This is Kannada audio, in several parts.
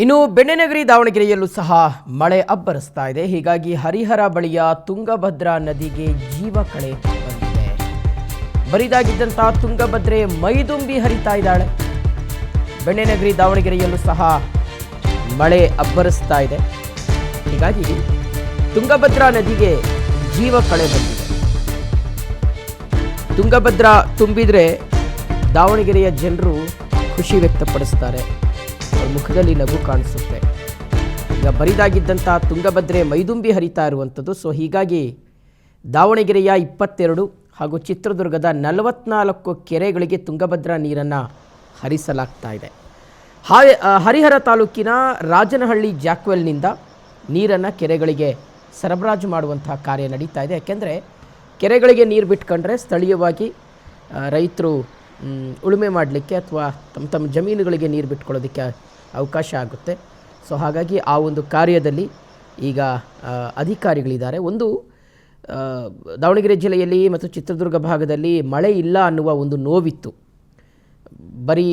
ಇನ್ನು ಬೆಣ್ಣೆನಗರಿ ದಾವಣಗೆರೆಯಲ್ಲೂ ಸಹ ಮಳೆ ಅಬ್ಬರಿಸ್ತಾ ಇದೆ. ಹೀಗಾಗಿ ಹರಿಹರ ಬಳಿಯ ತುಂಗಭದ್ರಾ ನದಿಗೆ ಜೀವ ಕಳೆ ಬಂದಿದೆ. ಬರಿದಾಗಿದ್ದಂತಹ ತುಂಗಭದ್ರೆ ಮೈದುಂಬಿ ಹರಿತಾ ಇದ್ದಾಳೆ. ಬೆಣ್ಣೆನಗರಿ ದಾವಣಗೆರೆಯಲ್ಲೂ ಸಹ ಮಳೆ ಅಬ್ಬರಿಸ್ತಾ ಇದೆ. ಹೀಗಾಗಿ ತುಂಗಭದ್ರಾ ನದಿಗೆ ಜೀವ ಕಳೆ ಬಂದಿದೆ. ತುಂಗಭದ್ರಾ ತುಂಬಿದ್ರೆ ದಾವಣಗೆರೆಯ ಜನರು ಖುಷಿ ವ್ಯಕ್ತಪಡಿಸ್ತಾರೆ. ಮುಖದಲ್ಲಿ ನಗು ಕಾಣಿಸುತ್ತೆ. ಈಗ ಬರಿದಾಗಿದ್ದಂಥ ತುಂಗಭದ್ರೆ ಮೈದುಂಬಿ ಹರಿತಾ ಇರುವಂಥದ್ದು. ಸೊ ಹೀಗಾಗಿ ದಾವಣಗೆರೆಯ 22 ಹಾಗೂ ಚಿತ್ರದುರ್ಗದ 44 ಕೆರೆಗಳಿಗೆ ತುಂಗಭದ್ರಾ ನೀರನ್ನು ಹರಿಸಲಾಗ್ತಾ ಇದೆ. ಹರಿಹರ ತಾಲೂಕಿನ ರಾಜನಹಳ್ಳಿ ಜಾಕ್ವೆಲ್ನಿಂದ ನೀರನ್ನು ಕೆರೆಗಳಿಗೆ ಸರಬರಾಜು ಮಾಡುವಂತಹ ಕಾರ್ಯ ನಡೀತಾ ಇದೆ. ಯಾಕೆಂದರೆ ಕೆರೆಗಳಿಗೆ ನೀರು ಬಿಟ್ಕೊಂಡ್ರೆ ಸ್ಥಳೀಯವಾಗಿ ರೈತರು ಉಳುಮೆ ಮಾಡಲಿಕ್ಕೆ ಅಥವಾ ತಮ್ಮ ಜಮೀನುಗಳಿಗೆ ನೀರು ಬಿಟ್ಕೊಳ್ಳೋದಕ್ಕೆ ಅವಕಾಶ ಆಗುತ್ತೆ. ಸೊ ಹಾಗಾಗಿ ಆ ಒಂದು ಕಾರ್ಯದಲ್ಲಿ ಈಗ ಅಧಿಕಾರಿಗಳಿದ್ದಾರೆ. ಒಂದು ದಾವಣಗೆರೆ ಜಿಲ್ಲೆಯಲ್ಲಿ ಮತ್ತು ಚಿತ್ರದುರ್ಗ ಭಾಗದಲ್ಲಿ ಮಳೆ ಇಲ್ಲ ಅನ್ನುವ ಒಂದು ನೋವಿತ್ತು. ಬರೀ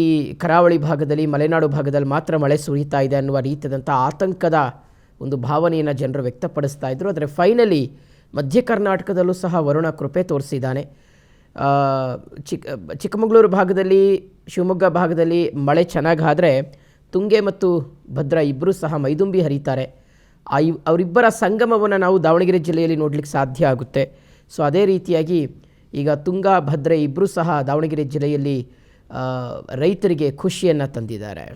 ಕರಾವಳಿ ಭಾಗದಲ್ಲಿ, ಮಲೆನಾಡು ಭಾಗದಲ್ಲಿ ಮಾತ್ರ ಮಳೆ ಸುರಿತಾ ಇದೆ ಅನ್ನುವ ರೀತಿಯಾದಂಥ ಆತಂಕದ ಒಂದು ಭಾವನೆಯನ್ನು ಜನರು ವ್ಯಕ್ತಪಡಿಸ್ತಾ ಇದ್ದರು. ಆದರೆ ಫೈನಲಿ ಮಧ್ಯ ಕರ್ನಾಟಕದಲ್ಲೂ ಸಹ ವರುಣ ಕೃಪೆ ತೋರಿಸಿದ್ದಾನೆ. ಚಿಕ್ಕಮಗಳೂರು ಭಾಗದಲ್ಲಿ, ಶಿವಮೊಗ್ಗ ಭಾಗದಲ್ಲಿ ಮಳೆ ಚೆನ್ನಾಗಾದರೆ ತುಂಗೆ ಮತ್ತು ಭದ್ರಾ ಇಬ್ಬರೂ ಸಹ ಮೈದುಂಬಿ ಹರಿತಾರೆ. ಅವರಿಬ್ಬರ ಸಂಗಮವನ್ನು ನಾವು ದಾವಣಗೆರೆ ಜಿಲ್ಲೆಯಲ್ಲಿ ನೋಡಲಿಕ್ಕೆ ಸಾಧ್ಯ ಆಗುತ್ತೆ. ಸೊ ಅದೇ ರೀತಿಯಾಗಿ ಈಗ ತುಂಗ ಭದ್ರೆ ಇಬ್ಬರೂ ಸಹ ದಾವಣಗೆರೆ ಜಿಲ್ಲೆಯಲ್ಲಿ ರೈತರಿಗೆ ಖುಷಿಯನ್ನು ತಂದಿದ್ದಾರೆ.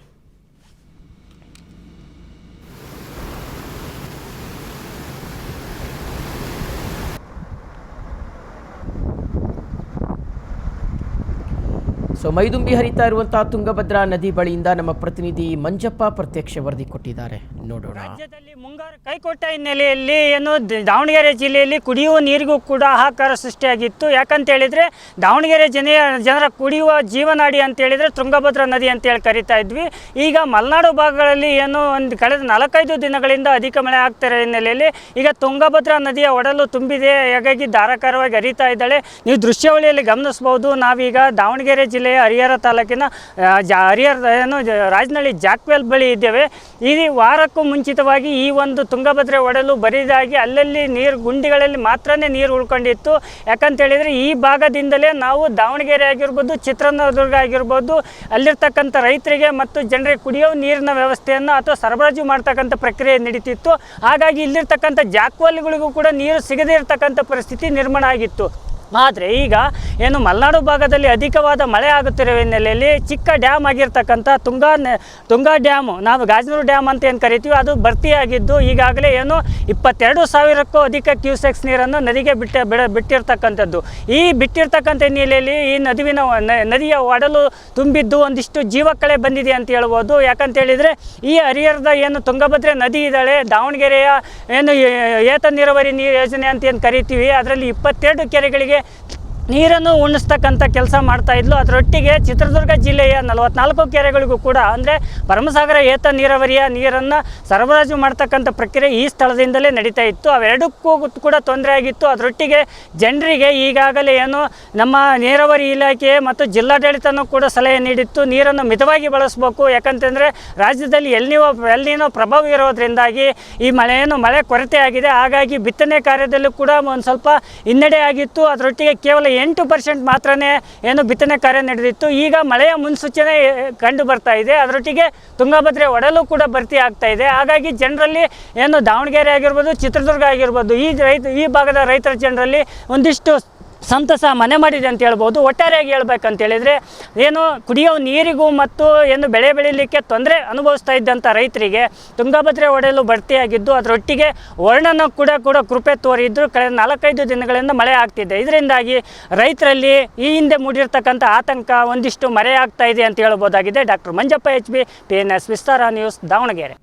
ಸೊ ಮೈದುಂಬಿ ಹರಿತಾ ಇರುವಂತಹ ತುಂಗಭದ್ರಾ ನದಿ ಬಳಿಯಿಂದ ನಮ್ಮ ಪ್ರತಿನಿಧಿ ಮಂಜಪ್ಪ ಪ್ರತ್ಯಕ್ಷ ವರದಿ ಕೊಟ್ಟಿದ್ದಾರೆ, ನೋಡೋಣ. ರಾಜ್ಯದಲ್ಲಿ ಮುಂಗಾರು ಕೈಕೊಟ್ಟ ಹಿನ್ನೆಲೆಯಲ್ಲಿ ಏನು ದಾವಣಗೆರೆ ಜಿಲ್ಲೆಯಲ್ಲಿ ಕುಡಿಯುವ ನೀರಿಗೂ ಕೂಡ ಹಾಹಾಕಾರ ಸೃಷ್ಟಿಯಾಗಿತ್ತು. ಯಾಕಂತ ಹೇಳಿದ್ರೆ ದಾವಣಗೆರೆ ಜನರ ಕುಡಿಯುವ ಜೀವನಾಡಿ ಅಂತ ಹೇಳಿದ್ರೆ ತುಂಗಭದ್ರಾ ನದಿ ಅಂತೇಳಿ ಕರಿತಾ ಇದ್ವಿ. ಈಗ ಮಲೆನಾಡು ಭಾಗಗಳಲ್ಲಿ ಏನು ಒಂದು ಕಳೆದ 4-5 ದಿನಗಳಿಂದ ಅಧಿಕ ಮಳೆ ಆಗ್ತಿರೋ ಹಿನ್ನೆಲೆಯಲ್ಲಿ ಈಗ ತುಂಗಭದ್ರಾ ನದಿಯ ಒಡಲು ತುಂಬಿದೆ. ಹಾಗಾಗಿ ಧಾರಾಕಾರವಾಗಿ ಹರಿತಾ ಇದ್ದಾಳೆ. ನೀವು ದೃಶ್ಯಾವಳಿಯಲ್ಲಿ ಗಮನಿಸಬಹುದು. ನಾವೀಗ ದಾವಣಗೆರೆ ಜಿಲ್ಲೆ ಹರಿಹರ ತಾಲೂಕಿನ ರಾಜನಹಳ್ಳಿ ಜಾಕ್ವೆಲ್ ಬಳಿ ಇದ್ದೇವೆ. ಈ ವಾರಕ್ಕೂ ಮುಂಚಿತವಾಗಿ ಈ ಒಂದು ತುಂಗಭದ್ರೆ ಒಡಲು ಬರಿದಾಗಿ ಅಲ್ಲಲ್ಲಿ ನೀರು ಗುಂಡಿಗಳಲ್ಲಿ ಮಾತ್ರನೇ ನೀರು ಉಳ್ಕೊಂಡಿತ್ತು. ಯಾಕಂತ ಹೇಳಿದರೆ ಈ ಭಾಗದಿಂದಲೇ ನಾವು ದಾವಣಗೆರೆ ಆಗಿರ್ಬೋದು, ಚಿತ್ರದುರ್ಗ ಆಗಿರ್ಬೋದು, ಅಲ್ಲಿರ್ತಕ್ಕಂಥ ರೈತರಿಗೆ ಮತ್ತು ಜನರಿಗೆ ಕುಡಿಯೋ ನೀರಿನ ವ್ಯವಸ್ಥೆಯನ್ನು ಅಥವಾ ಸರಬರಾಜು ಮಾಡ್ತಕ್ಕಂಥ ಪ್ರಕ್ರಿಯೆ ನಡೀತಿತ್ತು. ಹಾಗಾಗಿ ಇಲ್ಲಿರ್ತಕ್ಕಂಥ ಜಾಕ್ವೆಲ್ಗಳಿಗೂ ಕೂಡ ನೀರು ಸಿಗದೇ ಇರತಕ್ಕಂಥ ಪರಿಸ್ಥಿತಿ ನಿರ್ಮಾಣ ಆಗಿತ್ತು. ಆದರೆ ಈಗ ಏನು ಮಲೆನಾಡು ಭಾಗದಲ್ಲಿ ಅಧಿಕವಾದ ಮಳೆ ಆಗುತ್ತಿರುವ ಹಿನ್ನೆಲೆಯಲ್ಲಿ ಚಿಕ್ಕ ಡ್ಯಾಮ್ ಆಗಿರ್ತಕ್ಕಂಥ ತುಂಗಾ ಡ್ಯಾಮು, ನಾವು ಗಾಜನೂರು ಡ್ಯಾಮ್ ಅಂತ ಏನು ಕರಿತೀವಿ, ಅದು ಭರ್ತಿಯಾಗಿದ್ದು ಈಗಾಗಲೇ ಏನು 22,000ಕ್ಕೂ ಅಧಿಕ ಕ್ಯೂಸೆಕ್ಸ್ ನೀರನ್ನು ನದಿಗೆ ಬಿಟ್ಟಿರ್ತಕ್ಕಂಥದ್ದು. ಈ ಬಿಟ್ಟಿರ್ತಕ್ಕಂಥ ಹಿನ್ನೆಲೆಯಲ್ಲಿ ಈ ನದಿಯ ಒಡಲು ತುಂಬಿದ್ದು ಒಂದಿಷ್ಟು ಜೀವಕಳೆ ಬಂದಿದೆ ಅಂತ ಹೇಳ್ಬೋದು. ಯಾಕಂತ ಹೇಳಿದರೆ ಈ ಹರಿಹರದ ಏನು ತುಂಗಭದ್ರೆ ನದಿ ಇದ್ದಾಳೆ, ದಾವಣಗೆರೆಯ ಏನು ಏತ ನೀರಾವರಿ ಯೋಜನೆ ಅಂತ ಏನು ಕರಿತೀವಿ, ಅದರಲ್ಲಿ 22 ಕೆರೆಗಳಿಗೆ ನೀರನ್ನು ಉಣಿಸ್ತಕ್ಕಂಥ ಕೆಲಸ ಮಾಡ್ತಾ ಇದ್ಲು. ಅದರೊಟ್ಟಿಗೆ ಚಿತ್ರದುರ್ಗ ಜಿಲ್ಲೆಯ 44 ಕೆರೆಗಳಿಗೂ ಕೂಡ ಅಂದರೆ ಭರಮಸಾಗರ ಏತ ನೀರಾವರಿಯ ನೀರನ್ನು ಸರಬರಾಜು ಮಾಡ್ತಕ್ಕಂಥ ಪ್ರಕ್ರಿಯೆ ಈ ಸ್ಥಳದಿಂದಲೇ ನಡೀತಾ ಇತ್ತು. ಅವೆರಡಕ್ಕೂ ಕೂಡ ತೊಂದರೆ ಆಗಿತ್ತು. ಅದರೊಟ್ಟಿಗೆ ಜನರಿಗೆ ಈಗಾಗಲೇ ಏನು ನಮ್ಮ ನೀರಾವರಿ ಇಲಾಖೆ ಮತ್ತು ಜಿಲ್ಲಾಡಳಿತನೂ ಕೂಡ ಸಲಹೆ ನೀಡಿತ್ತು, ನೀರನ್ನು ಮಿತವಾಗಿ ಬಳಸಬೇಕು. ಯಾಕಂತಂದರೆ ರಾಜ್ಯದಲ್ಲಿ ಎಲ್ಲಿನೋ ಪ್ರಭಾವ ಇರೋದ್ರಿಂದಾಗಿ ಈ ಮಳೆ ಕೊರತೆ ಆಗಿದೆ. ಹಾಗಾಗಿ ಬಿತ್ತನೆ ಕಾರ್ಯದಲ್ಲೂ ಕೂಡ ಒಂದು ಸ್ವಲ್ಪ ಹಿನ್ನಡೆ ಆಗಿತ್ತು. ಅದರೊಟ್ಟಿಗೆ ಕೇವಲ 8% ಮಾತ್ರನೇ ಏನು ಬಿತ್ತನೆ ಕಾರ್ಯ ನಡೆದಿತ್ತು. ಈಗ ಮಳೆಯ ಮುನ್ಸೂಚನೆ ಕಂಡು ಬರ್ತಾ ಇದೆ. ಅದರೊಟ್ಟಿಗೆ ತುಂಗಭದ್ರೆ ಒಡಲು ಕೂಡ ಭರ್ತಿ ಆಗ್ತಾ ಇದೆ. ಹಾಗಾಗಿ ಜನರಲ್ಲಿ ಏನು ದಾವಣಗೆರೆ ಆಗಿರ್ಬೋದು, ಚಿತ್ರದುರ್ಗ ಆಗಿರ್ಬೋದು, ಈ ಭಾಗದ ರೈತರ ಜನರಲ್ಲಿ ಒಂದಿಷ್ಟು ಸಂತಸ ಮನೆ ಮಾಡಿದೆ ಅಂತ ಹೇಳ್ಬೋದು. ಒಟ್ಟಾರೆಯಾಗಿ ಹೇಳ್ಬೇಕಂತ ಹೇಳಿದರೆ ಏನು ಕುಡಿಯೋ ನೀರಿಗೂ ಮತ್ತು ಏನು ಬೆಳೆ ಬೆಳೀಲಿಕ್ಕೆ ತೊಂದರೆ ಅನುಭವಿಸ್ತಾ ಇದ್ದಂಥ ರೈತರಿಗೆ ತುಂಗಭದ್ರೆ ಒಡೆಯಲು ಭರ್ತಿಯಾಗಿದ್ದು ಅದರೊಟ್ಟಿಗೆ ವರ್ಣನ ಕೂಡ ಕೃಪೆ ತೋರಿದ್ರು. ಕಳೆದ 4-5 ದಿನಗಳಿಂದ ಮಳೆ ಆಗ್ತಿದೆ. ಇದರಿಂದಾಗಿ ರೈತರಲ್ಲಿ ಈ ಹಿಂದೆ ಮೂಡಿರ್ತಕ್ಕಂಥ ಆತಂಕ ಒಂದಿಷ್ಟು ಮರೆಯಾಗ್ತಾ ಇದೆ ಅಂತ ಹೇಳ್ಬೋದಾಗಿದೆ. ಡಾಕ್ಟರ್ ಮಂಜಪ್ಪ HB, PNS ವಿಸ್ತಾರ ನ್ಯೂಸ್, ದಾವಣಗೆರೆ.